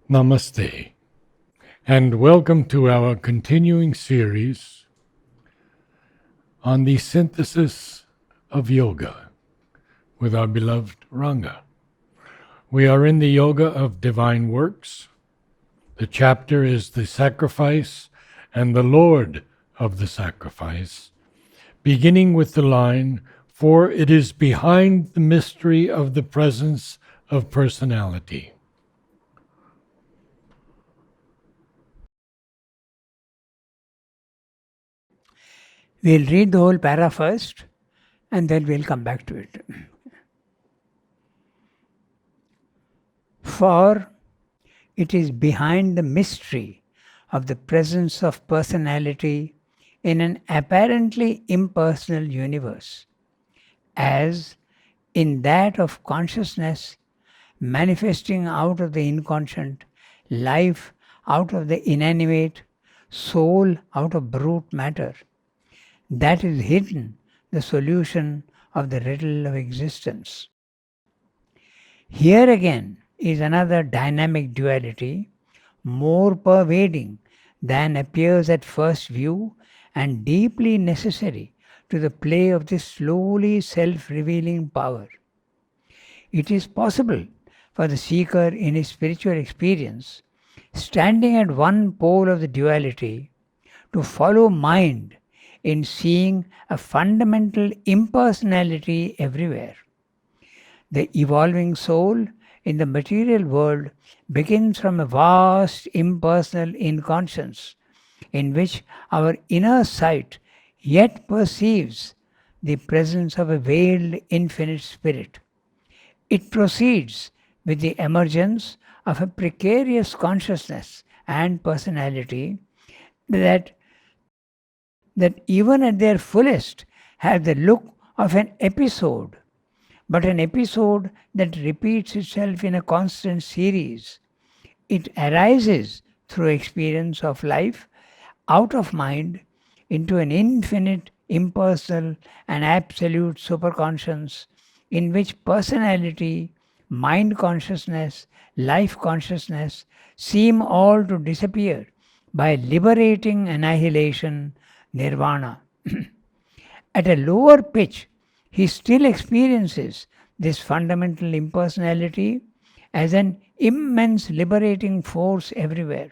Namaste, and welcome to our continuing series on the synthesis of yoga with our beloved Ranga. We are in the yoga of divine works. The chapter is the sacrifice and the Lord of the sacrifice, beginning with the line, "For it is behind the mystery of the presence of personality." We'll read the whole para first and then we'll come back to it. For it is behind the mystery of the presence of personality in an apparently impersonal universe, as in that of consciousness manifesting out of the inconscient, life out of the inanimate, soul out of brute matter, that is hidden the solution of the riddle of existence. Here again is another dynamic duality, more pervading than appears at first view and deeply necessary to the play of this slowly self-revealing power. It is possible for the seeker in his spiritual experience, standing at one pole of the duality, to follow mind in seeing a fundamental impersonality everywhere. The evolving soul in the material world begins from a vast impersonal inconscience in which our inner sight yet perceives the presence of a veiled infinite spirit. It proceeds with the emergence of a precarious consciousness and personality that even at their fullest have the look of an episode, but an episode that repeats itself in a constant series. It arises through experience of life out of mind into an infinite, impersonal, and absolute superconscious in which personality, mind consciousness, life consciousness seem all to disappear by liberating annihilation, nirvana. At a lower pitch, he still experiences this fundamental impersonality as an immense liberating force everywhere.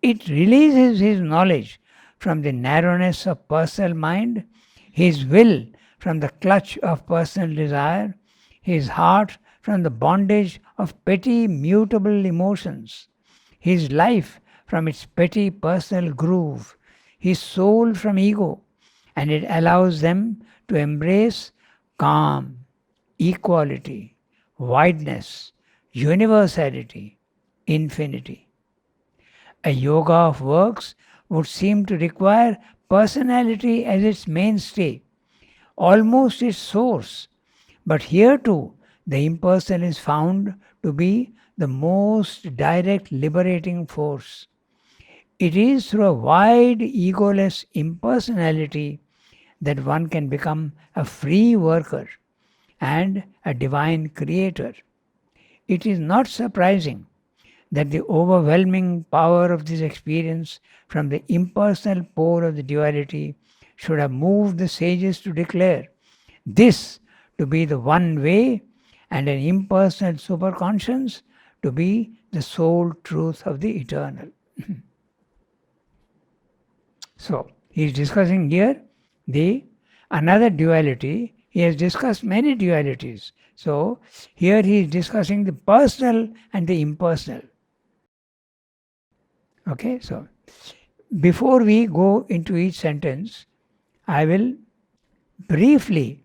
It releases his knowledge from the narrowness of personal mind, his will from the clutch of personal desire, his heart from the bondage of petty mutable emotions, his life from its petty personal groove, his soul from ego, and it allows them to embrace calm, equality, wideness, universality, infinity. A yoga of works would seem to require personality as its mainstay, almost its source, but here too the impersonal is found to be the most direct liberating force. It is through a wide egoless impersonality that one can become a free worker and a divine creator. It is not surprising that the overwhelming power of this experience from the impersonal pole of the duality should have moved the sages to declare this to be the one way and an impersonal superconscience to be the sole truth of the eternal. So, he is discussing here the another duality. He has discussed many dualities. So, here he is discussing the personal and the impersonal. Okay, so before we go into each sentence, I will briefly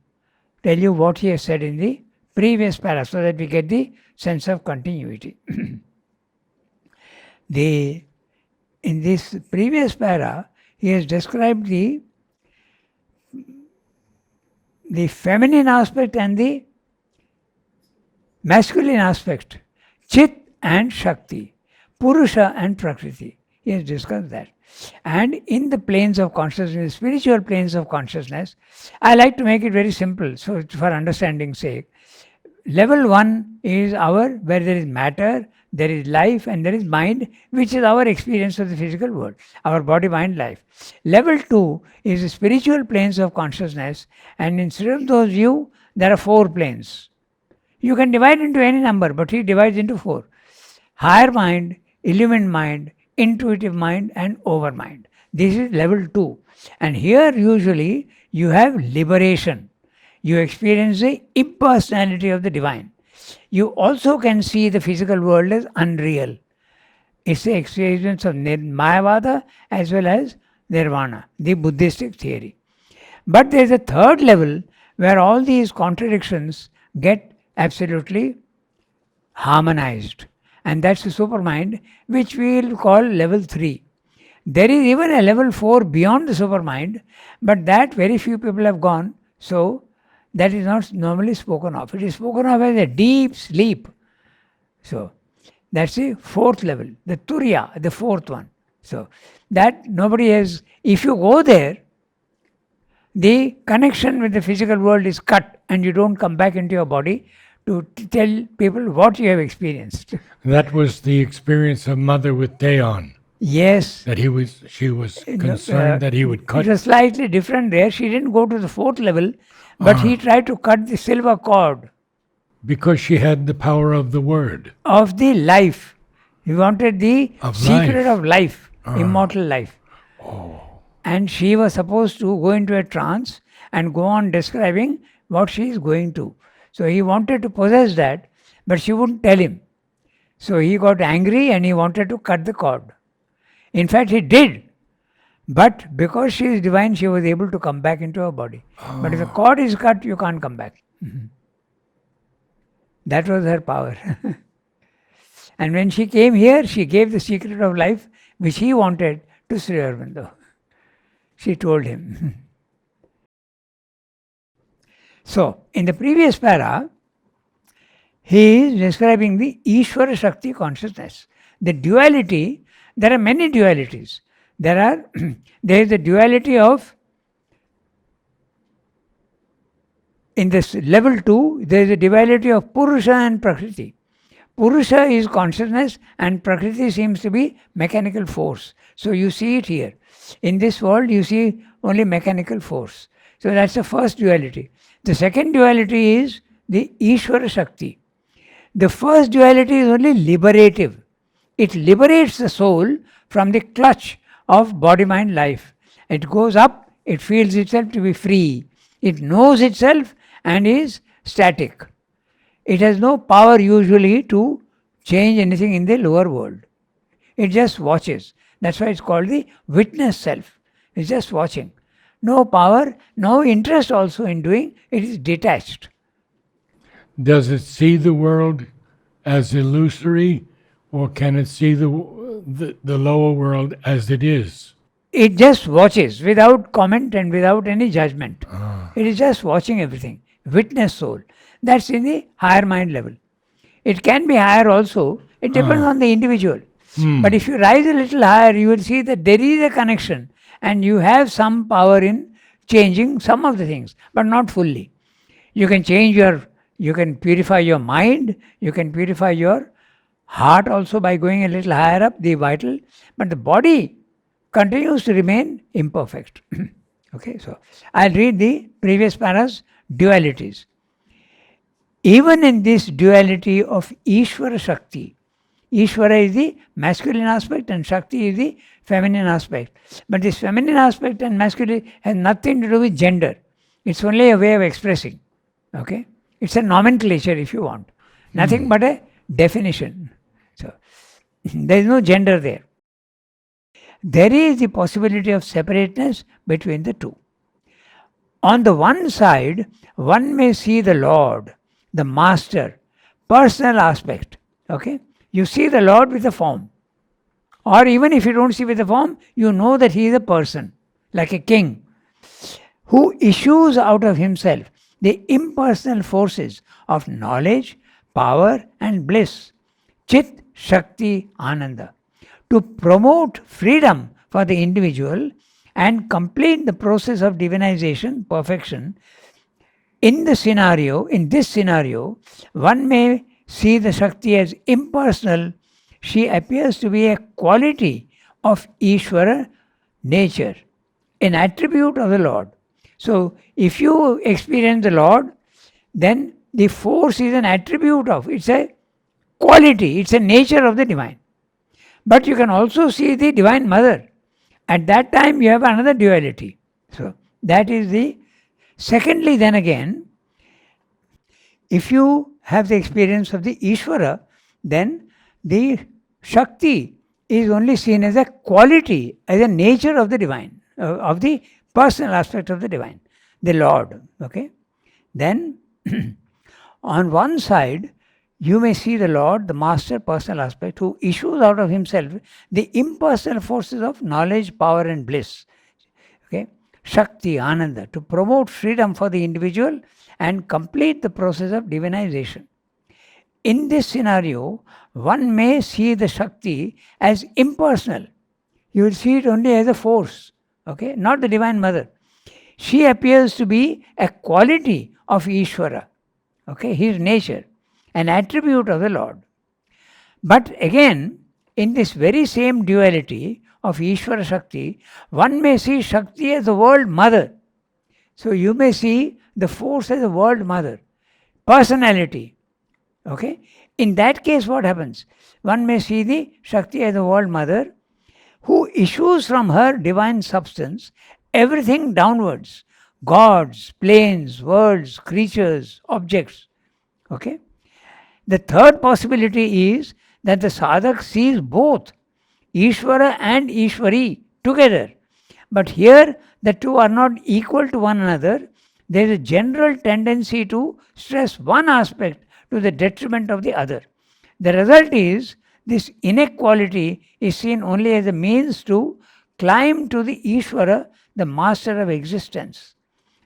tell you what he has said in the previous para so that we get the sense of continuity. In this previous para, he has described the feminine aspect and the masculine aspect, Chit and Shakti, Purusha and Prakriti. He has discussed that. And in the planes of consciousness, spiritual planes of consciousness, I like to make it very simple, so for understanding's sake. level 1 is where there is matter, there is life, and there is mind, which is our experience of the physical world, our body, mind, life. Level 2 is the spiritual planes of consciousness, and instead of those view, there are 4 planes. You can divide into any number, but he divides into 4. Higher mind, illumined mind, intuitive mind, and overmind. This is level 2. And here usually you have liberation. You experience the impersonality of the divine. You also can see the physical world as unreal. It's the experience of Mayavada as well as Nirvana, the Buddhistic theory. But there is a third level where all these contradictions get absolutely harmonized. And that's the supermind, which we will call level 3. There is even a level 4 beyond the supermind, but that very few people have gone, so that is not normally spoken of. It is spoken of as a deep sleep. So that's the 4th level, the Turiya, the 4th one. So that nobody has, if you go there, the connection with the physical world is cut and you don't come back into your body to tell people what you have experienced. That was the experience of Mother with Dayon. Yes. That she was concerned that he would cut. It was slightly different there. She didn't go to the 4th level, but he tried to cut the silver cord. Because she had the power of the word. Of the life. He wanted the secret of life, immortal life. Oh. And she was supposed to go into a trance and go on describing what she is going to. So he wanted to possess that, but she wouldn't tell him. So he got angry and he wanted to cut the cord. In fact, he did. But because she is divine, she was able to come back into her body. But if the cord is cut, you can't come back. That was her power. And when she came here, she gave the secret of life, which he wanted, to Sri Aurobindo. She told him. So, in the previous para, he is describing the Ishvara Shakti consciousness. The duality, there are many dualities. There is the duality of, in this level 2, there is a duality of Purusha and Prakriti. Purusha is consciousness and Prakriti seems to be mechanical force. So you see it here. In this world, you see only mechanical force. So that's the first duality. The second duality is the Ishvara Shakti. The first duality is only liberative. It liberates the soul from the clutch of body-mind life. It goes up, it feels itself to be free. It knows itself and is static. It has no power usually to change anything in the lower world. It just watches. That's why it's called the witness self. It's just watching. No power, no interest also in doing. It is detached. Does it see the world as illusory, or can it see the lower world as it is? It just watches without comment and without any judgment. It is just watching everything. Witness soul. That's in the higher mind level. It can be higher also. It depends on the individual. But if you rise a little higher, you will see that there is a connection and you have some power in changing some of the things, but not fully. You can you can purify your mind, you can purify your heart also by going a little higher up, the vital, but the body continues to remain imperfect. Okay, so I'll read the previous paras, dualities. Even in this duality of Ishvara Shakti, Ishvara is the masculine aspect and Shakti is the feminine aspect. But this feminine aspect and masculine has nothing to do with gender. It's only a way of expressing. Okay? It's a nomenclature if you want. Nothing but a definition. So, there is no gender there. There is the possibility of separateness between the two. On the one side, one may see the Lord, the Master, personal aspect. Okay? You see the Lord with a form. Or even if you don't see with a form, you know that he is a person, like a king, who issues out of himself the impersonal forces of knowledge, power and bliss, Chit, Shakti, Ananda, to promote freedom for the individual and complete the process of divinization, perfection, In this scenario, one may see the Shakti as impersonal. She appears to be a quality of Ishvara nature, an attribute of the Lord. So, if you experience the Lord, then the force is an attribute of, it's a quality, it's a nature of the divine. But you can also see the Divine Mother. At that time, you have another duality. So, that is the. Secondly, then again, if you have the experience of the Ishvara, then the Shakti is only seen as a quality, as a nature of the divine, of the personal aspect of the divine, the Lord. Okay? Then, on one side, you may see the Lord, the master personal aspect, who issues out of himself the impersonal forces of knowledge, power, and bliss. Okay? Shakti, Ananda, to promote freedom for the individual and complete the process of divinization. In this scenario, one may see the Shakti as impersonal. You will see it only as a force, okay, not the Divine Mother. She appears to be a quality of Ishvara, okay, his nature, an attribute of the Lord. But again, in this very same duality of Ishvara Shakti, one may see Shakti as the world mother. So you may see the force as a world mother, personality. Okay? In that case, what happens? One may see the Shakti as the world mother who issues from her divine substance everything downwards, gods, planes, worlds, creatures, objects. Okay? The third possibility is that the sadhak sees both Ishvara and Ishvari together. But here the two are not equal to one another. There is a general tendency to stress one aspect to the detriment of the other. The result is this inequality is seen only as a means to climb to the Ishvara, the master of existence.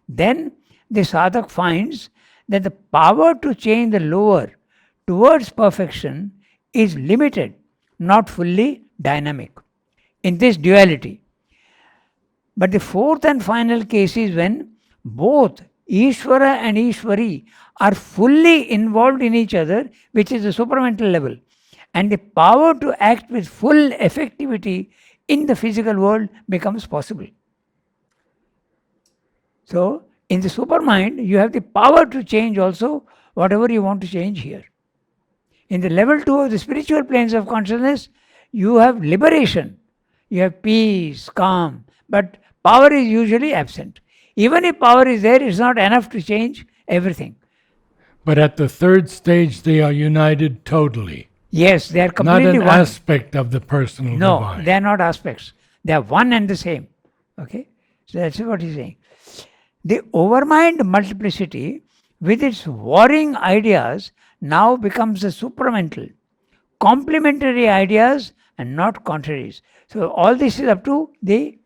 Then the sadhak finds that the power to change the lower towards perfection is limited, not fully dynamic. In this duality. But the fourth and final case is when both Ishvara and Ishvari are fully involved in each other, which is the supramental level, and the power to act with full effectivity in the physical world becomes possible. So, in the supermind, you have the power to change also whatever you want to change here. In the level 2 of the spiritual planes of consciousness, you have liberation, you have peace, calm, but power is usually absent. Even if power is there, it's not enough to change everything. But at the third stage, they are united totally. Yes, they are Not completely an one. aspect of the personal No, divine. they are not aspects. They are one and the same. Okay? So that's what he's saying. The overmind multiplicity, with its warring ideas, now becomes the supramental. Complementary ideas and not contraries. So all this is up to the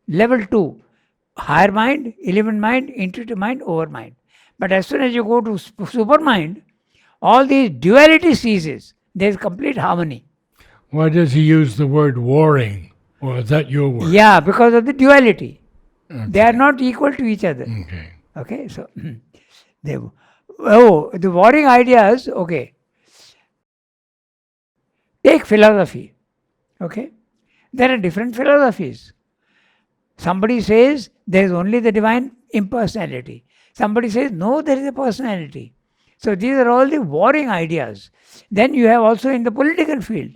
level 2. Higher mind, elemental mind, intuitive mind, overmind. But as soon as you go to supermind, all these duality ceases. There is complete harmony. Why does he use the word warring? Or is that your word? Yeah, because of the duality. Okay. They are not equal to each other. Okay. Okay, so the warring ideas, okay. Take philosophy. Okay, there are different philosophies. Somebody says there is only the divine impersonality. Somebody says no, there is a personality. So these are all the warring ideas. Then you have also in the political field,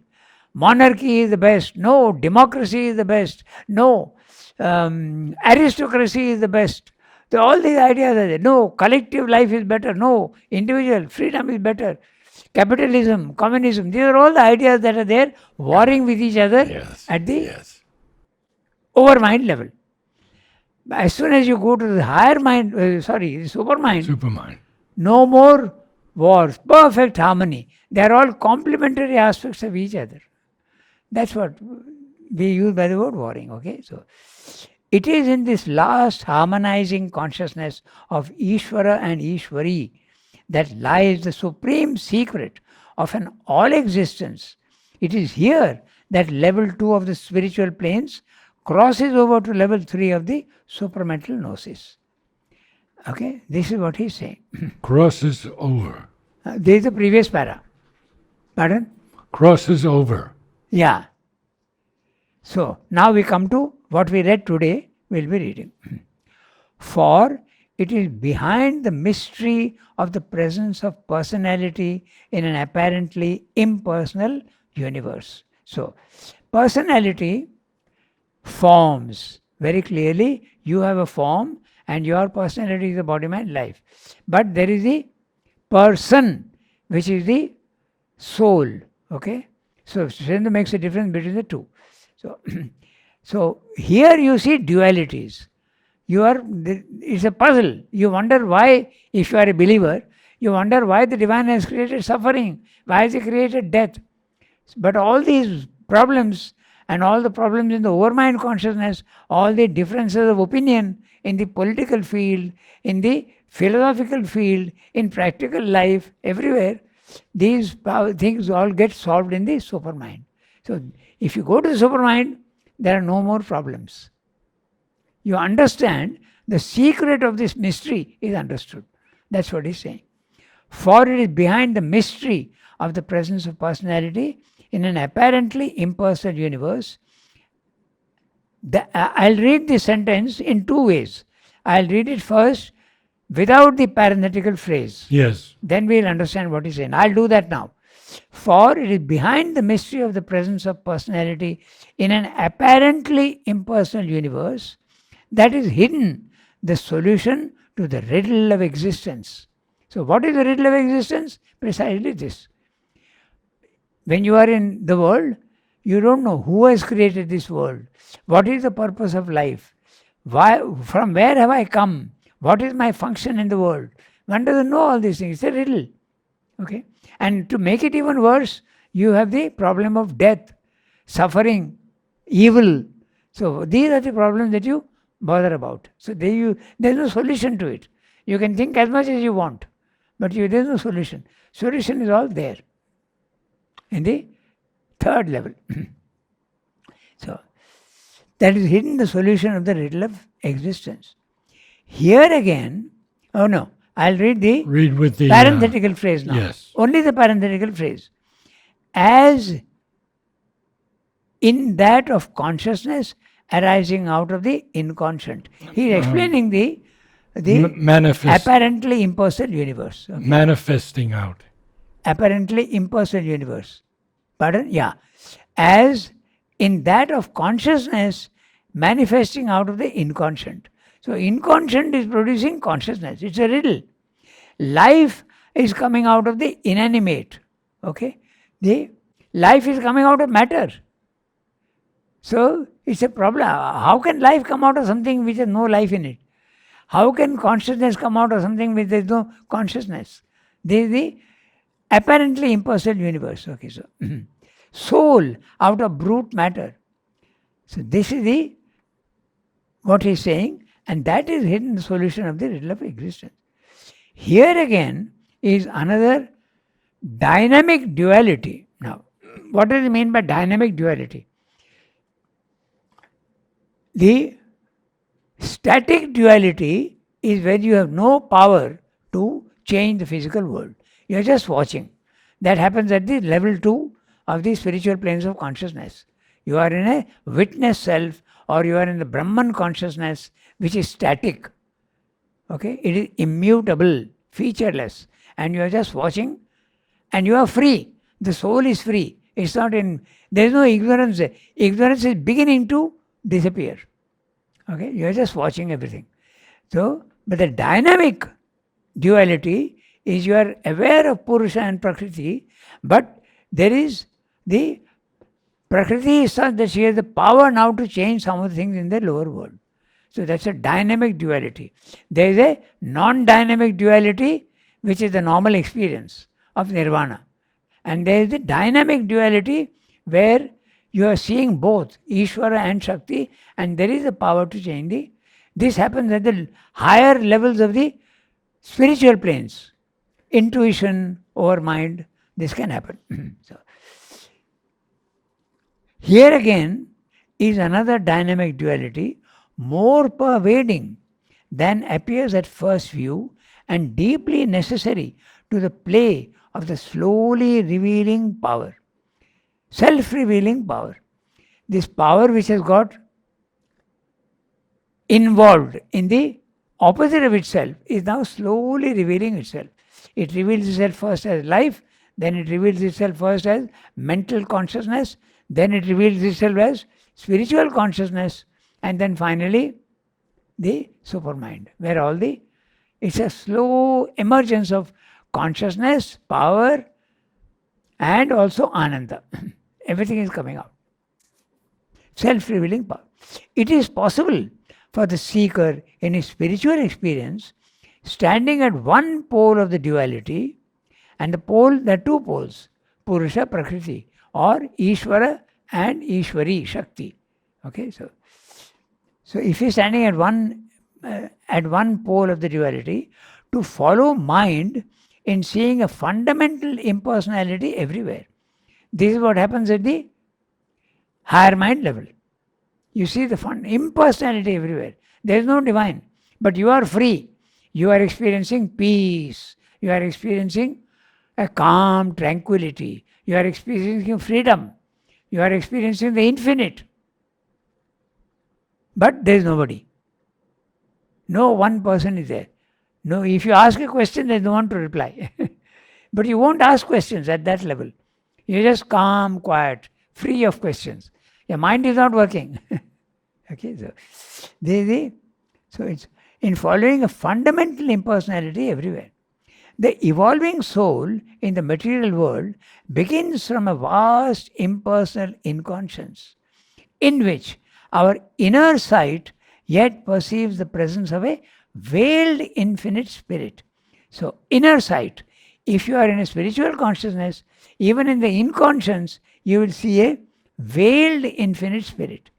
monarchy is the best. No, democracy is the best. No, aristocracy is the best. So all these ideas are there. No, collective life is better. No, individual freedom is better. Capitalism, communism, these are all the ideas that are there warring with each other Yes. at the Yes. overmind level. As soon as you go to the higher mind, the supermind, Supermind. no more wars, perfect harmony. They are all complementary aspects of each other. That's what we use by the word warring. Okay, so it is in this last harmonizing consciousness of Ishvara and Ishvari that lies the supreme secret of an all existence. It is here that level 2 of the spiritual planes crosses over to level 3 of the supramental gnosis. Okay, this is what he's saying. Crosses over. This is the previous para. Pardon? Crosses over. Yeah. So now we come to what we read today, we'll be reading. For it is behind the mystery of the presence of personality in an apparently impersonal universe. So, personality forms very clearly. You have a form, and your personality is the body, mind, life. But there is the person, which is the soul. Okay? So, Srendra makes a difference between the two. So, so here you see dualities. It's a puzzle. You wonder why, if you are a believer, you wonder why the divine has created suffering, why has he created death. But all these problems and all the problems in the overmind consciousness, all the differences of opinion in the political field, in the philosophical field, in practical life, everywhere, these things all get solved in the supermind. So if you go to the supermind, there are no more problems. You understand the secret of this mystery is understood. That's what he's saying. For it is behind the mystery of the presence of personality in an apparently impersonal universe. I'll read this sentence in two ways. I'll read it first without the parenthetical phrase. Yes. Then we'll understand what he's saying. I'll do that now. For it is behind the mystery of the presence of personality in an apparently impersonal universe that is hidden the solution to the riddle of existence. So, what is the riddle of existence? Precisely this. When you are in the world, you don't know who has created this world. What is the purpose of life? Why? From where have I come? What is my function in the world? One doesn't know all these things. It's a riddle. Okay? And to make it even worse, you have the problem of death, suffering, evil. So these are the problems that you bother about. So there's no solution to it. You can think as much as you want, but there's no solution. Solution is all there in the third level. So that is hidden the solution of the riddle of existence. Here again, I'll read with the parenthetical phrase now. Yes. Only the parenthetical phrase. As in that of consciousness arising out of the inconscient. He is explaining the apparently impersonal universe. Okay. Manifesting out. Apparently impersonal universe. Pardon? Yeah. As in that of consciousness manifesting out of the inconscient. So inconscient is producing consciousness. It's a riddle. Life is coming out of the inanimate. Okay? The life is coming out of matter. So it's a problem. How can life come out of something which has no life in it? How can consciousness come out of something which there is no consciousness? This is the apparently impersonal universe. Okay, so soul out of brute matter. So this is what he's saying, and that is hidden the solution of the riddle of existence. Here again is another dynamic duality. Now, what does it mean by dynamic duality? The static duality is when you have no power to change the physical world. You are just watching. That happens at the level 2 of the spiritual planes of consciousness. You are in a witness self, or you are in the Brahman consciousness, which is static. Okay? It is immutable, featureless. And you are just watching, and you are free. The soul is free. It's not there is no ignorance. Ignorance is beginning to disappear. Okay? You are just watching everything. So, but the dynamic duality is you are aware of Purusha and Prakriti, but there is the Prakriti is such that she has the power now to change some of the things in the lower world. So that's a dynamic duality. There is a non-dynamic duality, which is the normal experience of nirvana. And there is the dynamic duality where you are seeing both Ishvara and Shakti, and there is a power to change this happens at the higher levels of the spiritual planes. Intuition over mind, this can happen. So, here again is another dynamic duality, more pervading than appears at first view and deeply necessary to the play of the slowly revealing power, self revealing power. This power which has got involved in the opposite of itself is now slowly revealing itself. It reveals itself first as life, then it reveals itself first as mental consciousness, then it reveals itself as spiritual consciousness, and then finally the supermind, where it's a slow emergence of consciousness, power, and also ananda. Everything is coming out. Self-revealing power. It is possible for the seeker in his spiritual experience, standing at one pole of the duality, and there are two poles, Purusha, Prakriti, or Ishvara and Ishvari, Shakti. Okay, so if he is standing at one pole of the duality, to follow mind in seeing a fundamental impersonality everywhere. This is what happens at the higher mind level. You see the impersonality everywhere. There is no divine, but you are free. You are experiencing peace. You are experiencing a calm tranquility. You are experiencing freedom. You are experiencing the infinite. But there is nobody. No one person is there. No, if you ask a question, there is no one to reply. But you won't ask questions at that level. You're just calm, quiet, free of questions. Your mind is not working. Okay, so it's in following a fundamental impersonality everywhere. The evolving soul in the material world begins from a vast impersonal inconscience, in which our inner sight yet perceives the presence of a veiled infinite spirit. So, inner sight, if you are in a spiritual consciousness, even in the inconscience, you will see a veiled infinite spirit.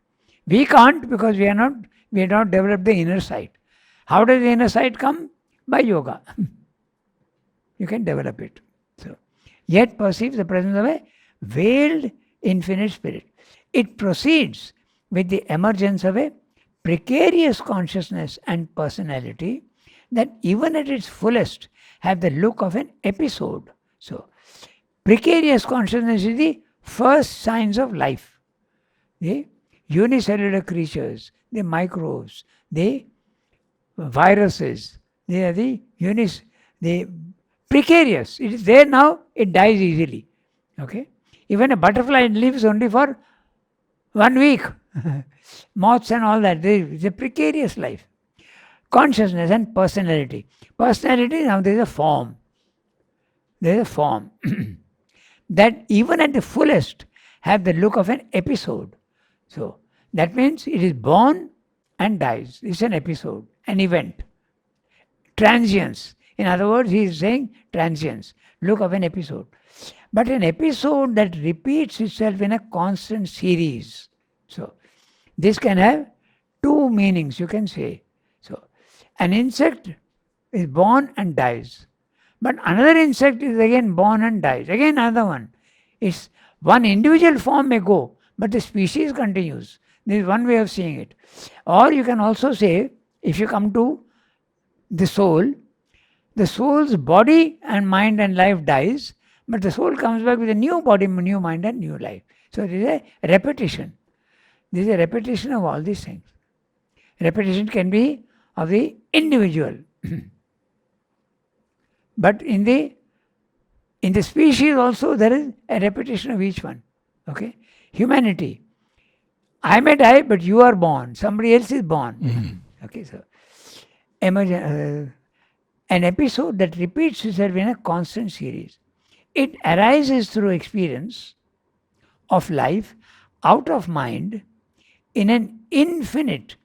We can't, because we have not developed the inner sight. How does the inner sight come? By yoga. You can develop it. So, yet perceives the presence of a veiled infinite spirit. It proceeds with the emergence of a precarious consciousness and personality that even at its fullest have the look of an episode. So, precarious consciousness is the first signs of life. The unicellular creatures, the microbes, the viruses, they are the precarious. It is there now, it dies easily. Okay? Even a butterfly lives only for 1 week. Moths and all that, it's a precarious life. Consciousness and personality. Personality, now there is a form. There is a form that even at the fullest have the look of an episode. So, that means it is born and dies. It's an episode, an event. Transience. In other words, he is saying transience, look of an episode. But an episode that repeats itself in a constant series. So, this can have two meanings, you can say. So, an insect is born and dies. But another insect is again born and dies. Again another one. It's one individual form may go, but the species continues. This is one way of seeing it. Or you can also say, if you come to the soul's body and mind and life dies, but the soul comes back with a new body, new mind and new life. So it is a repetition. This is a repetition of all these things. Repetition can be of the individual. But in the species also there is a repetition of each one. Okay? Humanity. I may die, but you are born. Somebody else is born. Mm-hmm. Okay, so an episode that repeats itself in a constant series. It arises through experience of life out of mind in an infinite,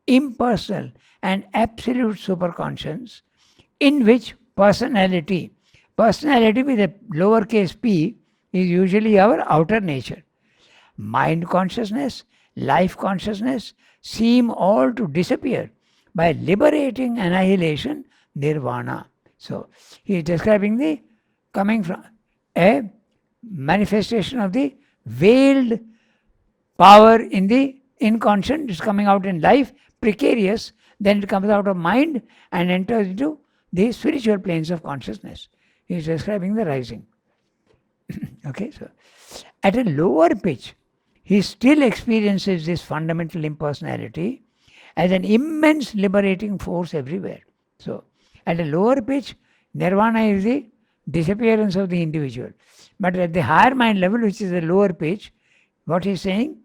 impersonal and absolute superconscious in which personality with a lowercase p is usually our outer nature. Mind consciousness, life consciousness seem all to disappear by liberating annihilation, nirvana. So, he is describing the coming from a manifestation of the veiled power in the inconscient is coming out in life, precarious, Then it comes out of mind and enters into the spiritual planes of consciousness. He is describing the rising. Okay, so at a lower pitch, he still experiences this fundamental impersonality as an immense liberating force everywhere. So, at a lower pitch, nirvana is the disappearance of the individual. But at the higher mind level, which is the lower pitch, what he's saying,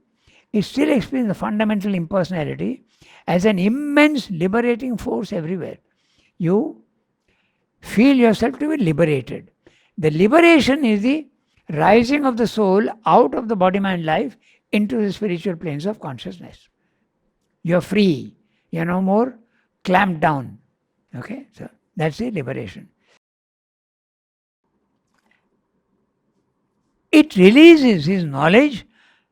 he still experiences the fundamental impersonality as an immense liberating force everywhere. You feel yourself to be liberated. The liberation is the rising of the soul out of the body mind life into the spiritual planes of consciousness. You're free. You're no more clamped down. Okay, so that's the liberation. It releases his knowledge.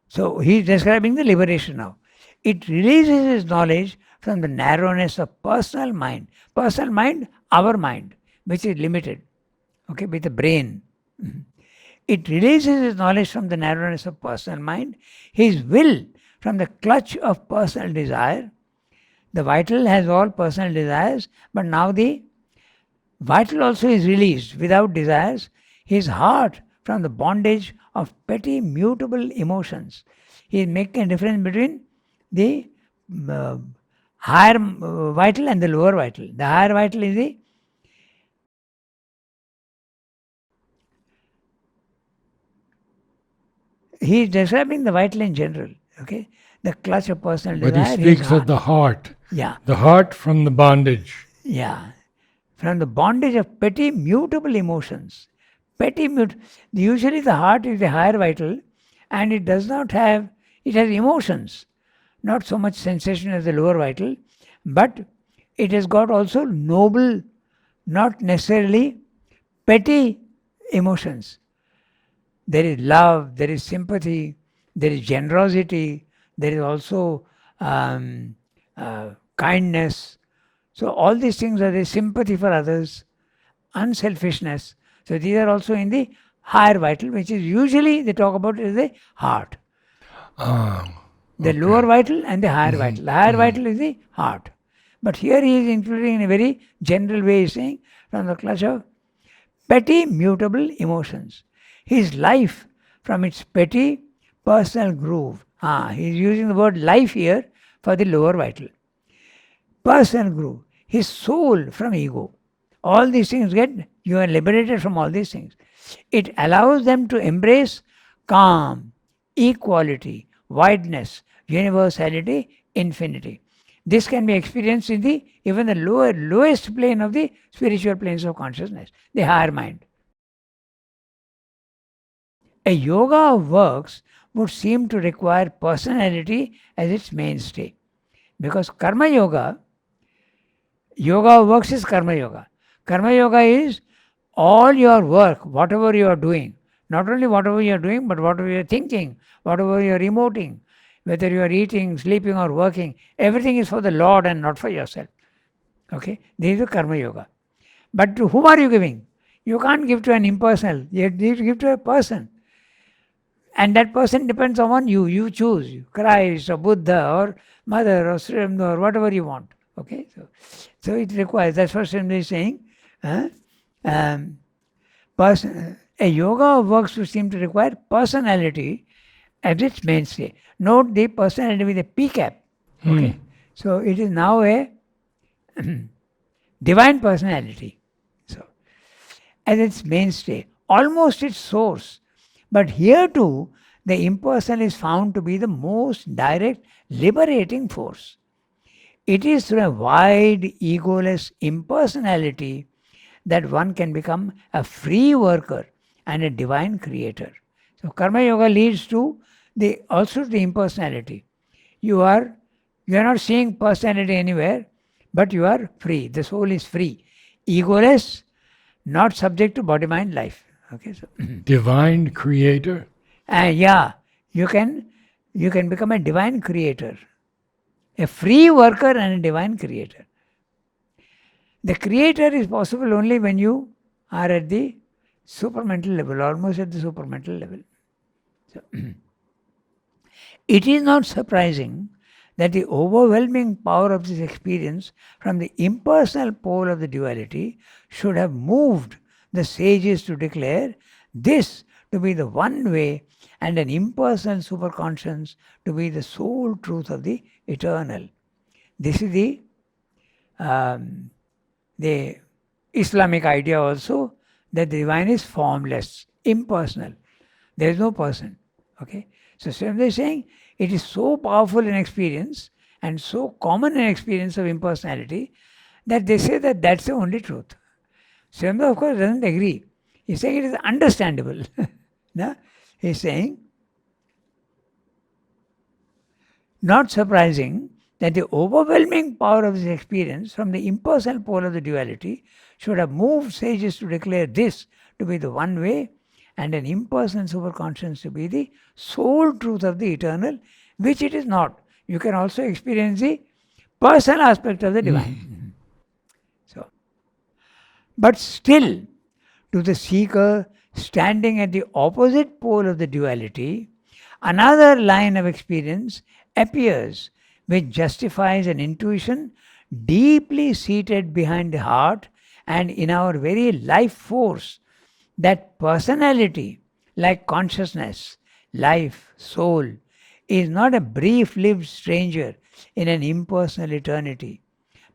So he's describing the liberation now. It releases his knowledge from the narrowness of personal mind. Personal mind, our mind, which is limited, okay, with the brain. It releases his knowledge from the narrowness of personal mind, his will from the clutch of personal desire. The vital has all personal desires, but now the vital also is released without desires, his heart from the bondage of petty mutable emotions. He is making a difference between the higher vital and the lower vital. The higher vital is the he is describing the vital in general. Okay, the clutch of personal But desire. he speaks of the heart. Yeah. The heart from the bondage. Yeah. From the bondage of petty mutable emotions. Usually the heart is the higher vital and it does not have, it has emotions. Not so much sensation as the lower vital, but it has got also noble, not necessarily petty emotions. There is love, there is sympathy, there is generosity, there is also kindness. So all these things are the sympathy for others, unselfishness. So these are also in the higher vital, which is usually they talk about is the heart. The lower vital and the higher vital. The higher vital is the heart. But here he is including in a very general way, he is saying from the clutch of petty mutable emotions. His life from its petty personal groove. He is using the word life here for the lower vital. Personal groove. His soul from ego. All these things you are liberated from all these things. It allows them to embrace calm, equality, wideness, universality, infinity. This can be experienced in even the lowest plane of the spiritual planes of consciousness, the higher mind. A yoga of works would seem to require personality as its mainstay. Because karma yoga of works is karma yoga. Karma yoga is all your work, whatever you are doing. Not only whatever you are doing, but whatever you are thinking, whatever you are emoting, whether you are eating, sleeping or working, everything is for the Lord and not for yourself. Okay, this is the karma yoga. But to whom are you giving? You can't give to an impersonal, you need to give to a person. And that person depends upon you. You choose Christ or Buddha or Mother or Srimad or whatever you want. Okay, so it requires, that's what Srimad is saying. A yoga of works would seem to require personality as its mainstay. Note the personality with a P cap. Okay, so it is now a divine personality. So, as its mainstay, almost its source. But here too, the impersonal is found to be the most direct liberating force. It is through a wide, egoless impersonality that one can become a free worker and a divine creator. So Karma Yoga leads to also the impersonality. You are not seeing personality anywhere, but you are free. The soul is free, egoless, not subject to body, mind, life. Okay, so divine creator. You can become a divine creator, a free worker and a divine creator. The creator is possible only when you are at the supramental level, almost at the supramental level. So, it is not surprising that the overwhelming power of this experience from the impersonal pole of the duality should have moved the sages to declare this to be the one way and an impersonal superconscience to be the sole truth of the eternal. This is the Islamic idea also, that the divine is formless, impersonal. There is no person. Okay? So Swami is saying it is so powerful in experience and so common in experience of impersonality that they say that that's the only truth. Swami, of course, doesn't agree. He's saying it is understandable. No? He's saying, not surprising that the overwhelming power of this experience from the impersonal pole of the duality should have moved sages to declare this to be the one way and an impersonal superconscience to be the sole truth of the eternal, which it is not. You can also experience the personal aspect of the divine. So, but still, to the seeker standing at the opposite pole of the duality, another line of experience appears which justifies an intuition deeply seated behind the heart and in our very life force, that personality, like consciousness, life, soul, is not a brief-lived stranger in an impersonal eternity,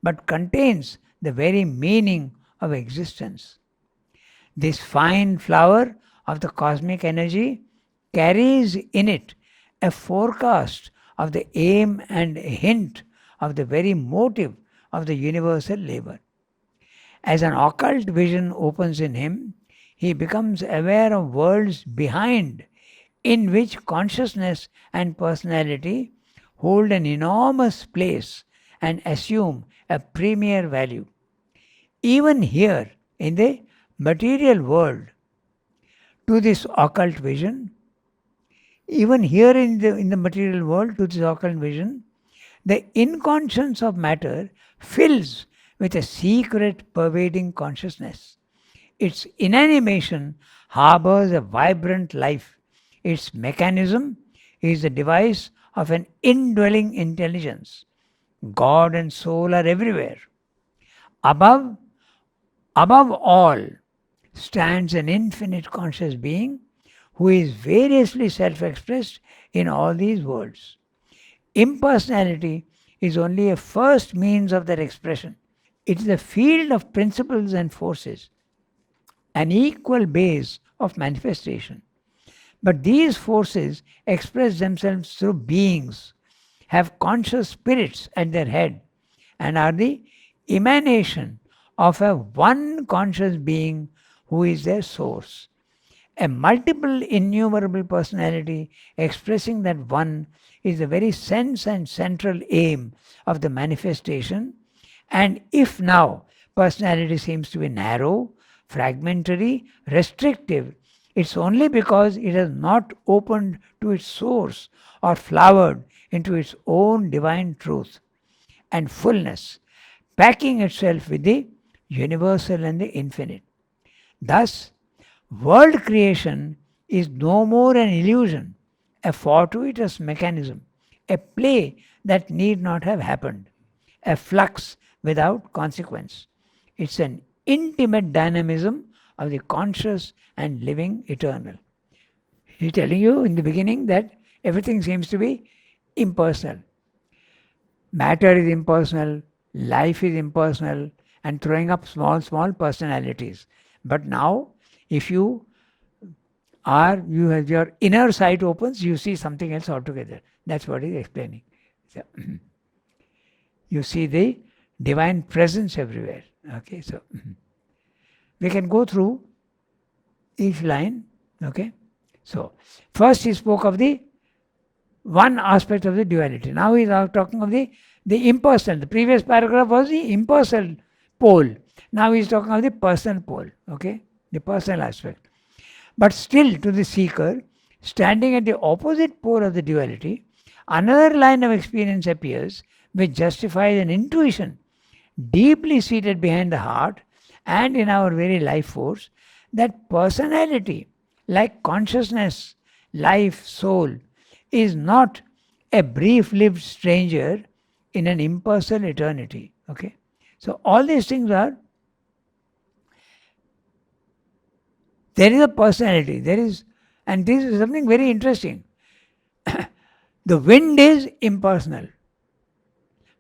but contains the very meaning of existence. This fine flower of the cosmic energy carries in it a forecast of the aim and a hint of the very motive of the universal labor. As an occult vision opens in him, he becomes aware of worlds behind, in which consciousness and personality hold an enormous place and assume a premier value. Even here in the material world, to this occult vision, even here in the material world, to this occult vision, the inconscience of matter fills with a secret pervading consciousness. Its inanimation harbors a vibrant life. Its mechanism is the device of an indwelling intelligence. God and soul are everywhere. Above, above all stands an infinite conscious being who is variously self-expressed in all these worlds. Impersonality is only a first means of that expression. It is a field of principles and forces, an equal base of manifestation. But these forces express themselves through beings, have conscious spirits at their head, and are the emanation of a one conscious being who is their source. A multiple innumerable personality expressing that one is the very sense and central aim of the manifestation. And if now personality seems to be narrow, fragmentary, restrictive, it's only because it has not opened to its source or flowered into its own divine truth and fullness, packing itself with the universal and the infinite. Thus, world creation is no more an illusion, a fortuitous mechanism, a play that need not have happened, a flux without consequence. It's an intimate dynamism of the conscious and living eternal. He's telling you in the beginning that everything seems to be impersonal. Matter is impersonal, life is impersonal, and throwing up small, small personalities. But now, if you have your inner sight opens, you see something else altogether. That's what he's explaining. So, you see the divine presence everywhere. Okay, so we can go through each line. Okay, so first he spoke of the one aspect of the duality. Now he is talking of the impersonal. The previous paragraph was the impersonal pole. Now he is talking of the personal pole. Okay, the personal aspect. But still, to the seeker, standing at the opposite pole of the duality, another line of experience appears which justifies an intuition deeply seated behind the heart and in our very life force, that personality, like consciousness, life, soul, is not a brief-lived stranger in an impersonal eternity. Okay, so all these things are, there is a personality, there is, and this is something very interesting. The wind is impersonal,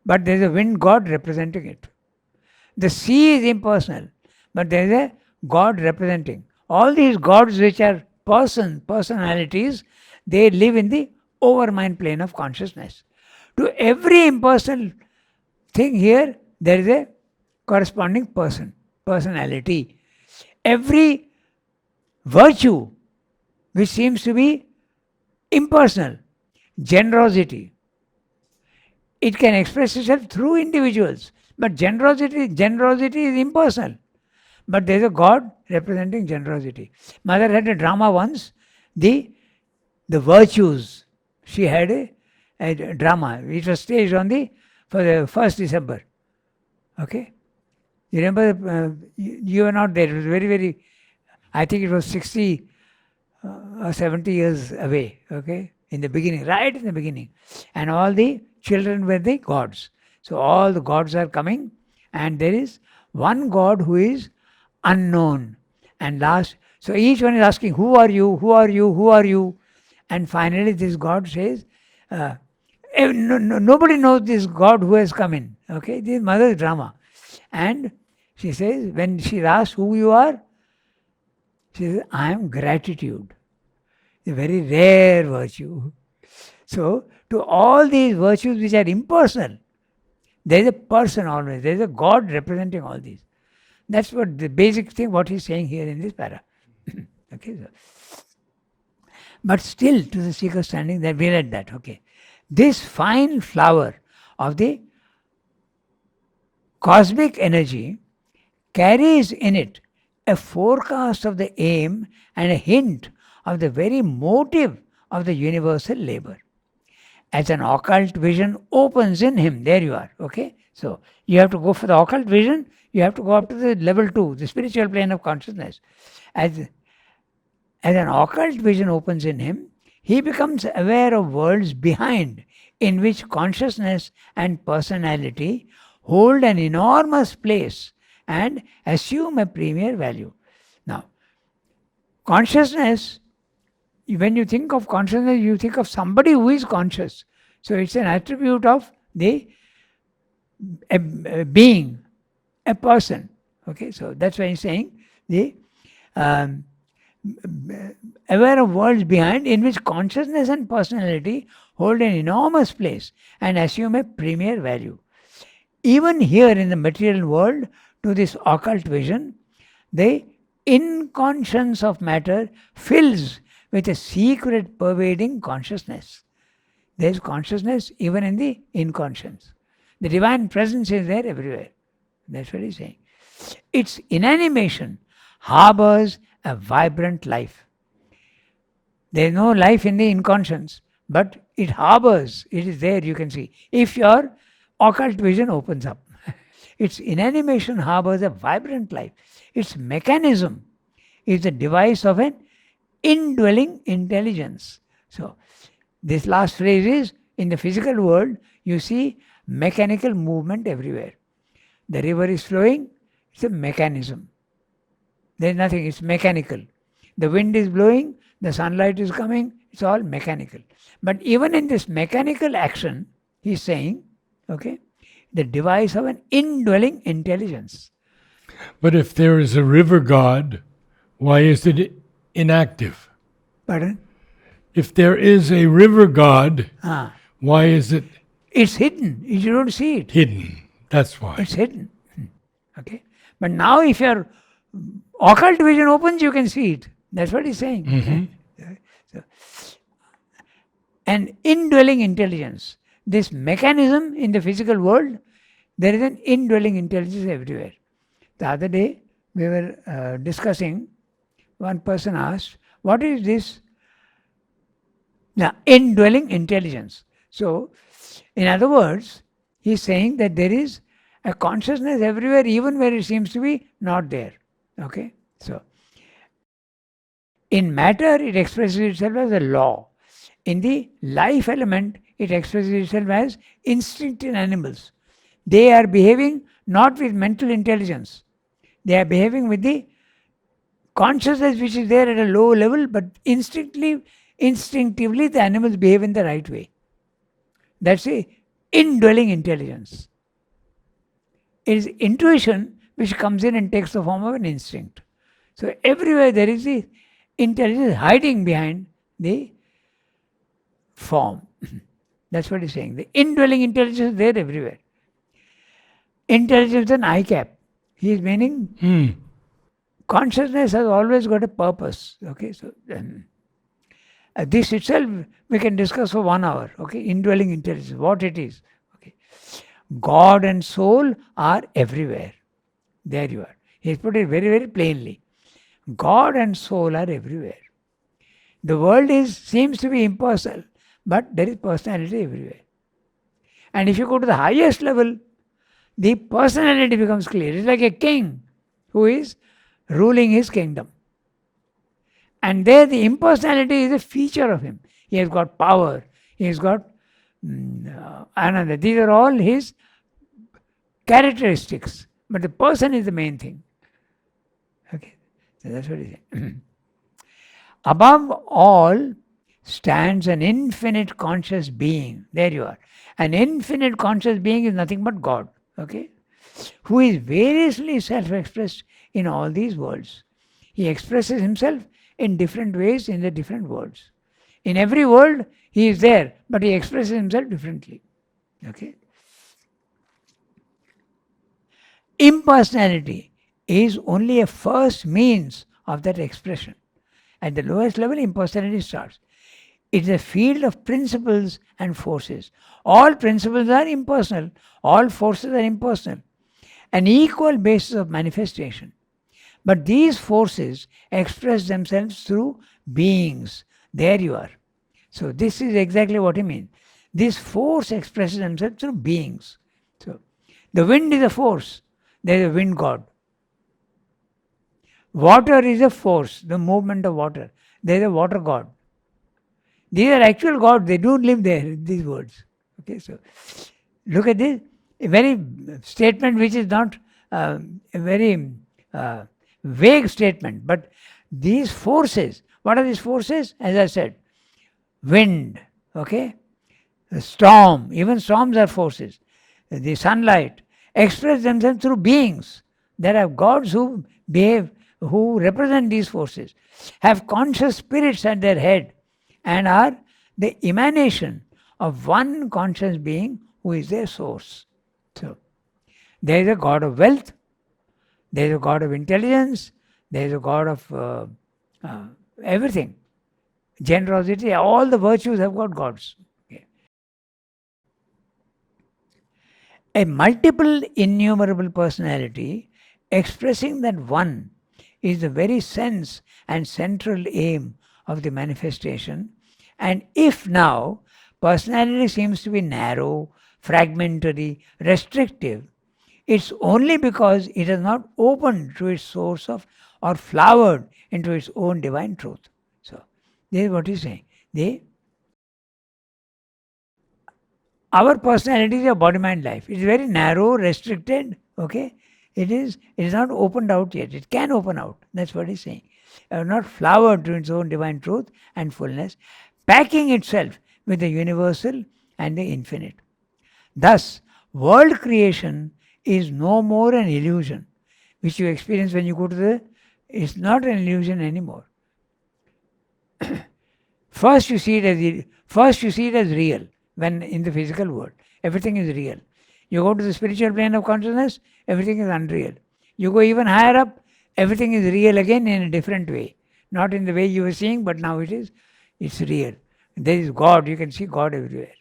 but there is a wind god representing it. The sea is impersonal, but there is a god representing. All these gods, which are personalities, they live in the overmind plane of consciousness. To every impersonal thing here, there is a corresponding personality. Every virtue which seems to be impersonal, generosity, it can express itself through individuals, but generosity is impersonal. But there is a God representing generosity. Mother had a drama once, the virtues. She had a drama. It was staged for the 1st December. Okay, you remember? You were not there. It was very, very. I think it was 60 or 70 years away. Okay, in the beginning, right in the beginning, and all the children were the gods. So all the gods are coming, and there is one god who is unknown. And last, so each one is asking, "Who are you? Who are you? Who are you?" And finally, this god says, nobody knows this god who has come in. Okay, this is mother's drama. And she says, when she asks who you are, she says, I am gratitude. A very rare virtue. So, to all these virtues which are impersonal, there is a person always, there is a God representing all these. That's what the basic thing, what he's saying here in this para. Okay, so. But still, to the seeker standing, that we read that, okay. This fine flower of the cosmic energy carries in it a forecast of the aim and a hint of the very motive of the universal labor. As an occult vision opens in him, there you are, okay? So, you have to go for the occult vision, you have to go up to the level 2, the spiritual plane of consciousness. As an occult vision opens in him, he becomes aware of worlds behind, in which consciousness and personality hold an enormous place and assume a premier value. Now, consciousness, when you think of consciousness, you think of somebody who is conscious. So it's an attribute of a being, a person. Okay, so that's why he's saying the aware of worlds behind, in which consciousness and personality hold an enormous place and assume a premier value. Even here in the material world, to this occult vision, the inconscience of matter fills with a secret pervading consciousness. There is consciousness even in the inconscience. The divine presence is there everywhere. That's what he's saying. Its inanimation harbors a vibrant life. There is no life in the inconscience, but it harbors, it is there, you can see. If your occult vision opens up, its inanimation harbors a vibrant life. Its mechanism is the device of an indwelling intelligence. So, this last phrase is, in the physical world, you see mechanical movement everywhere. The river is flowing, it's a mechanism. There is nothing, it's mechanical. The wind is blowing, the sunlight is coming, it's all mechanical. But even in this mechanical action, he's saying, okay, the device of an indwelling intelligence. But if there is a river god, why is it inactive? Pardon? If there is a river god, why is it? It's hidden. You don't see it. Hidden. That's why. It's hidden. Okay. But now if your occult vision opens, you can see it. That's what he's saying. Mm-hmm. So, an indwelling intelligence. This mechanism in the physical world, there is an indwelling intelligence everywhere. The other day, we were discussing, one person asked, what is this indwelling intelligence? So, in other words, he's saying that there is a consciousness everywhere, even where it seems to be not there. Okay? So, in matter, it expresses itself as a law. In the life element, it expresses itself as instinct in animals. They are behaving not with mental intelligence. They are behaving with the consciousness which is there at a low level, but instinctively the animals behave in the right way. That's a indwelling intelligence. It is intuition which comes in and takes the form of an instinct. So everywhere there is the intelligence hiding behind the form. That's what he's saying. The indwelling intelligence is there everywhere. Intelligence and eye cap. He is meaning consciousness has always got a purpose. Okay, so this itself we can discuss for 1 hour. Okay, indwelling intelligence, what it is. Okay, God and soul are everywhere. There you are. He's put it very, very plainly. God and soul are everywhere. The world seems to be impersonal, but there is personality everywhere. And if you go to the highest level, the personality becomes clear. It's like a king who is ruling his kingdom. And there the impersonality is a feature of him. He has got power. He has got another. These are all his characteristics. But the person is the main thing. Okay, so that's what he said. Above all stands an infinite conscious being. There you are. An infinite conscious being is nothing but God. Okay, who is variously self-expressed in all these worlds. He expresses himself in different ways in the different worlds. In every world, he is there, but he expresses himself differently. Okay. Impersonality is only a first means of that expression. At the lowest level, impersonality starts. It is a field of principles and forces. All principles are impersonal. All forces are impersonal. An equal basis of manifestation. But these forces express themselves through beings. There you are. So this is exactly what he means. This force expresses themselves through beings. So the wind is a force. There is a wind god. Water is a force, the movement of water. There is a water god. These are actual gods. They don't live there, these words. Okay, so look at this. A very statement which is not a very vague statement, but these forces, what are these forces? As I said, wind, okay, the storm, even storms are forces, the sunlight, express themselves through beings. There are gods who behave, who represent these forces, have conscious spirits at their head, and are the emanation of one conscious being who is their source. So, there is a god of wealth, there is a god of intelligence, there is a god of everything. Generosity, all the virtues have got gods. Okay. A multiple innumerable personality expressing that one is the very sense and central aim of the manifestation. And if now personality seems to be narrow, fragmentary, restrictive, it's only because it has not opened to its source of or flowered into its own divine truth. So, this is what he's saying. Our personality is a body-mind life. It is very narrow, restricted. Okay, it is not opened out yet. It can open out. That's what he's saying. Not flowered to its own divine truth and fullness, packing itself with the universal and the infinite. Thus, world creation is no more an illusion, which you experience when you go to the. It's not an illusion anymore. First you see it as real when in the physical world. Everything is real. You go to the spiritual plane of consciousness, everything is unreal. You go even higher up, everything is real again in a different way. Not in the way you were seeing, but now it's real. There is God, you can see God everywhere.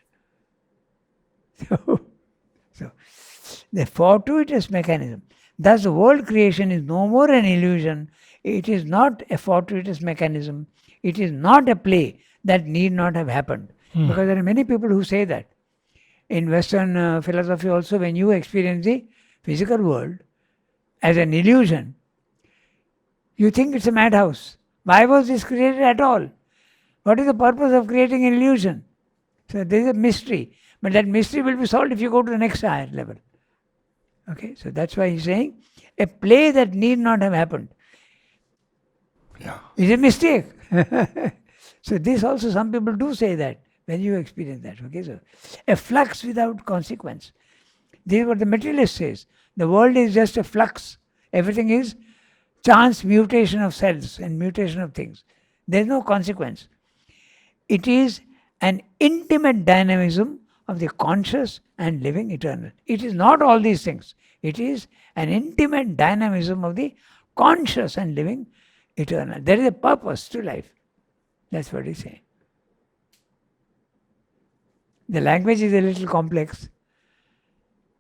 So the fortuitous mechanism. Thus the world creation is no more an illusion. It is not a fortuitous mechanism. It is not a play that need not have happened. Because there are many people who say that. In Western philosophy also, when you experience the physical world as an illusion, you think it's a madhouse. Why was this created at all? What is the purpose of creating an illusion? So there is a mystery. But that mystery will be solved if you go to the next higher level. Okay, so that's why he's saying a play that need not have happened Yeah. is a mistake. So this also some people do say that when you experience that. Okay, so a flux without consequence. This is what the materialist says. The world is just a flux. Everything is chance mutation of cells and mutation of things. There is no consequence. It is an intimate dynamism of the conscious and living eternal. It is not all these things. It is an intimate dynamism of the conscious and living eternal. There is a purpose to life. That's what he's saying. The language is a little complex,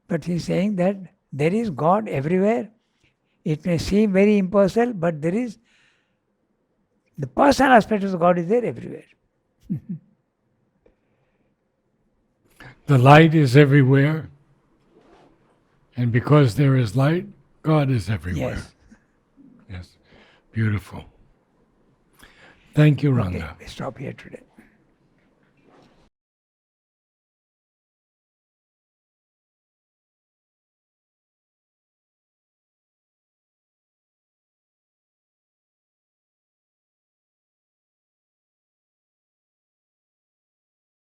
but he's saying that there is God everywhere. It may seem very impersonal, but there is the personal aspect of God is there everywhere. The light is everywhere. And because there is light, God is everywhere. Yes. Yes. Beautiful. Thank you, Okay, Ranga. we stop here today.